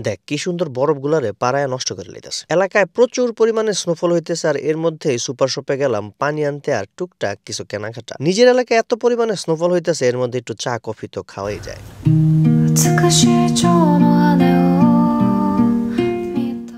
দেখ কি সুন্দর বরফগুলারে পাড়ায় নষ্ট করে লইতেছে। এলাকায় প্রচুর পরিমাণে স্নোফল হইতেছে, আর এর মধ্যে সুপার শপে গেলাম পানি আনতে আর টুকটাক কিছু কেনাকাটা। নিজের এলাকায় এত পরিমাণে স্নোফল হইতেছে, এর মধ্যে একটু চা কফি তো খাওয়াই যায়।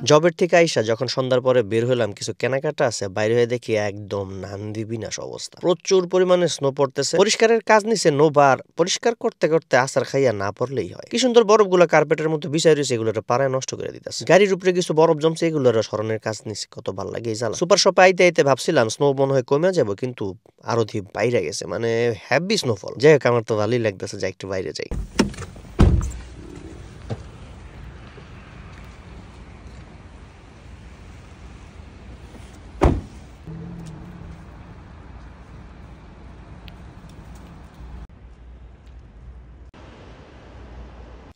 জবের থেকে আইসা যখন সন্ধ্যার পরে বের হইলাম, কিছু কেনাকাটা আছে, বাইরে হয়ে দেখি একদম নান্দি বিনাশ অবস্থা। প্রচুর পরিমাণে স্নো পড়তেছে। পরিষ্কারের কাজ নিছে নোবার, পরিষ্কার করতে করতে আসার খাইয়া না পড়লেই হয়। কি সুন্দর বরফগুলো কার্পেটের মধ্যে বিছাই রয়েছে, এগুলোর পাড়ায় নষ্ট করে দিতেছে। গাড়ির উপরে কিছু বরফ জমছে, এগুলোর সরানোর কাজ নিছে। কত ভালো লাগে এই জ্বালা। সুপার শপে আইতে আইতে ভাবছিলাম স্নো মনে হয় কমে যাবো, কিন্তু আরো বাইরে গেছে, মানে হ্যাভি স্নোফল। যাই হোক আমার তো ভালোই লাগতেছে, যাই একটু বাইরে যাই।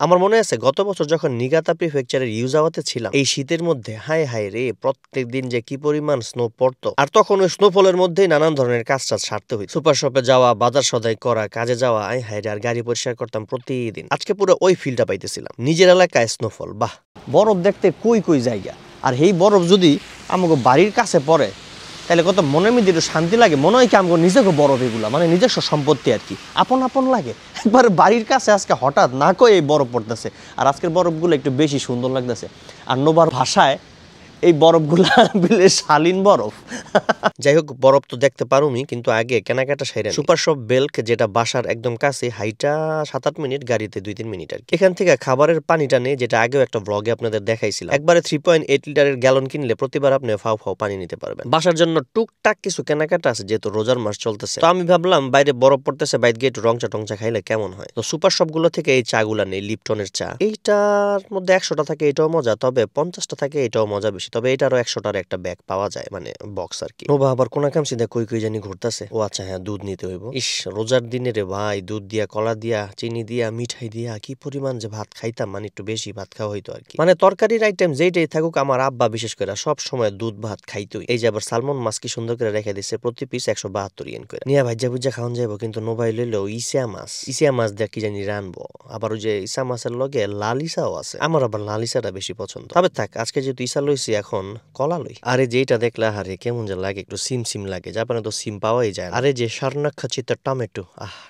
আমার মনে আছে গত বছর যখন নিগাতা প্রিফেকচারের ইউজাওয়াতে ছিলাম, এই শীতের মধ্যে হায় হায় রে প্রত্যেক দিন যে কি পরিমাণ স্নো পড়তো। আর তখন ওই স্নোফলের মধ্যেই নানান ধরনের কাজ টাজ সারতে হইতো। সুপার শপে যাওয়া, বাজার সদাই করা, কাজে যাওয়া, আয় হায় রে, আর গাড়ি পরিষ্কার করতাম প্রতিদিন। আজকে পুরো ওই ফিলটা পাইতেছিলাম, নিজের এলাকায় স্নোফল। বাহ, বরফ দেখতে কই কই জায়গা, আর এই বরফ যদি আমাকে বাড়ির কাছে পড়ে তাহলে কত মনের মধ্যে একটু শান্তি লাগে। মনে হয় কি আমাকে নিজেকে বরফ, এগুলা মানে নিজস্ব সম্পত্তি আর কি, আপন আপন লাগে। একবার বাড়ির কাছে আজকে হঠাৎ না কই এই বরফ পড়তেছে, আর আজকের বরফগুলো একটু বেশি সুন্দর লাগতেছে। আর নোবার ভাষায় এই বরফগুলা বিলে শালীন বরফ। যাই হোক, বরফ তো দেখতে পারুমি, কিন্তু আগে কেনাকাটা সেরে সুপার শপ বেল্ক, যেটা বাসার একদম কাছে, হাইটা 7-8 মিনিট, গাড়িতে 2-3 মিনিট আর কি। এখান থেকে খাবারের পানিটা নেই, যেটা আগেও একটা ব্লগে আপনাদের দেখাইছিলাম। একবারে 3.8 লিটারের গ্যালন কিনলে প্রতিবার আপনি ফাও ফাও পানি নিতে পারবেন। বাসার জন্য টুকটাক কিছু কেনাকাটা আছে, যেহেতু রোজার মাস চলতেছে। তো আমি ভাবলাম বাইরে বরফ পড়তেছে, বাইরে গিয়ে একটু রংচা টংচা খাইলে কেমন হয়। তো সুপার শপ গুলো থেকে এই চা গুলা নেই, লিপটনের চা। এইটার মধ্যে 100টা থাকে, এটাও মজা, তবে 50টা থাকে, এটাও মজা বেশি। তবে এটারও 100টার একটা ব্যাগ পাওয়া যায়, মানে বক্স আর কি। নোভা আবার কোন কাম সিধা কই কই জানি ঘুরতেছে। ও আচ্ছা, হ্যাঁ, দুধ নিতে হইব। ইস, রোজার দিনে রে ভাই, দুধ দিয়া, কলা দিয়া, চিনি দিয়া, মিঠাই দিয়া কি পরিমাণ যে ভাত খাইতাম, মানে একটু বেশি ভাত খাওয়া হইতো আর কি। মানে তরকারির আইটেম যেটাই থাকুক, আমার আব্বা বিশেষ করে সব সময় দুধ ভাত খাইতোই। এই যে আবার সালমন মাছ কি সুন্দর করে রেখে দিচ্ছে, প্রতি পিস 172 ইয়েন করে নিয়ে ভাজ্জা ভুজ্জা খাওয়ান যাবো। কিন্তু নোবাই লইলেও ইসা মাছ দিয়ে কি জানি রানবো। আবার ওই যে ইসা মাছের লগে লাল ইসাও আছে, আমার আবার লাল ইসাটা বেশি পছন্দ। তবে থাক, আজকে যেহেতু ইসা লইছি, এখন কলা লই। আরে যেটা দেখলে আরে কেমন যে লাগে, একটু সিম সিম লাগে, জাপানে তো সিম পাওয়াই যায়। আরে যে সারনাক্ষাচিত টমেটো,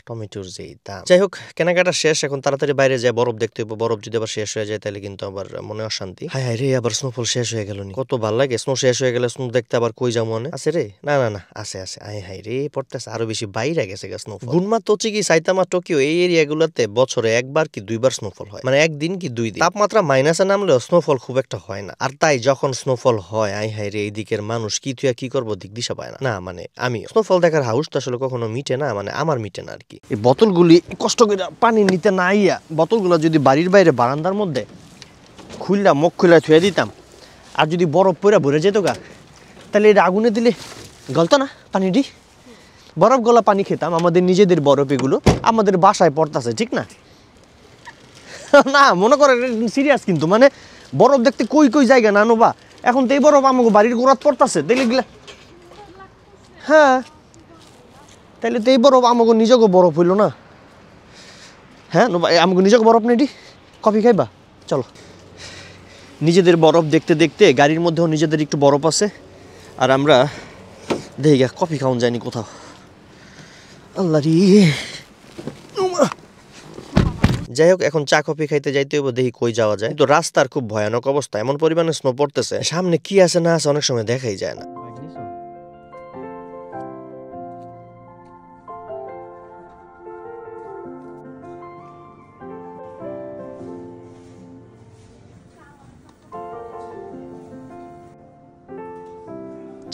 টমেটোর যে দাম। যাই হোক, কেনাকাটা শেষ, এখন তাড়াতাড়ি বাইরে যায় বরফ দেখতে হইব। বরফ যদি আবার শেষ হয়ে যায় তাহলে কিন্তু আবার মনে অশান্তি। হায় হায় রে, আবার স্নোফল শেষ হয়ে গেল। কত ভাল লাগে স্নো শেষ হয়ে গেলে, স্নো দেখতে আবার কই যাও মনে আছে রে। না না না, আছে আছে। আয় হায় রে, পড়তেছে আরো বেশি বাইরে গেছে স্নোফল। গুনমা, তোচিকি, সাইতামা, টোকিও, এই এরিয়াগুলোতে বছরে একবার কি দুইবার স্নোফল হয়, মানে একদিন কি 2 দিন। তাপমাত্রা মাইনাসে নামলেও স্নোফল খুব একটা হয় না। আর তাই যখন স্নোফল হয়, আয় হায় রে, এই দিকের মানুষ কি তুই কি করবো দিক দিশা পায় না। না মানে আমি স্নোফল দেখার হাউস তো আসলে কখনো মিটে না, মানে আমার মিটে না আর কি। এই বোতলগুলি কষ্ট করে পানি নিতে না আইয়া, বোতলগুলো যদি বাড়ির বাইরে বারান্দার মধ্যে খুললা মুখ খুলে থুয়ে দিতাম, আর যদি বরফ পরে ভরে যেত গা, তাহলে এটা আগুনে দিলে গলতো না পানিটি। বরফ গলা পানি খেতাম, আমাদের নিজেদের বরফ, এগুলো আমাদের বাসায় পড়তেছে, ঠিক না? না মনে করে সিরিয়াস, কিন্তু মানে বরফ দেখতে কই কই জায়গা না নোবা। এখন তো এই বরফ আমাকে বাড়ির গোড়াত পড়তেছে, তাইলে গেলে হ্যাঁ, তাইলে তো এই বরফ আমাকে নিজেকে বরফ হইল না। হ্যাঁ নোবা, আমাকে নিজেকে বরফ নেই, কফি খাইবা চলো। নিজেদের বরফ দেখতে দেখতে গাড়ির মধ্যেও নিজেদের একটু বরফ আছে, আর আমরা দেখি কফি খাওয়ান যায়নি কোথাও। আল্লাহ রে। যাই হোক, এখন চা কফি খাইতে যাইতে হইব, দেখি কই যাওয়া যায়। কিন্তু রাস্তার খুব ভয়ানক অবস্থা, এমন পরিমাণে স্নো পড়তেছে, সামনে কি আছে না আছে অনেক সময় দেখাই যায় না।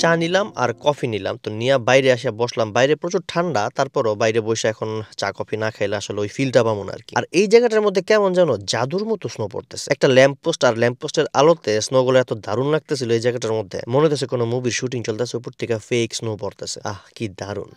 চা নিলাম আর কফি নিলাম, তো নিয়ে বাইরে আসে বসলাম। বাইরে প্রচুর ঠান্ডা, তারপরও বাইরে বসে এখন চা কফি না খাইলে আসলে ওই ফিলটা পাবো না আর কি। আর এই জায়গাটার মধ্যে কেমন জানো, জাদুর মতো স্নো পড়তেছে। একটা ল্যাম্প পোস্ট, আর ল্যাম্প পোস্টের আলোতে স্নো গুলো এত দারুণ লাগতেছিল এই জায়গাটার মধ্যে, মনে হচ্ছে কোনো মুভির শুটিং চলতেছে, উপর থেকে ফেক স্নো পড়তেছে। কি দারুণ।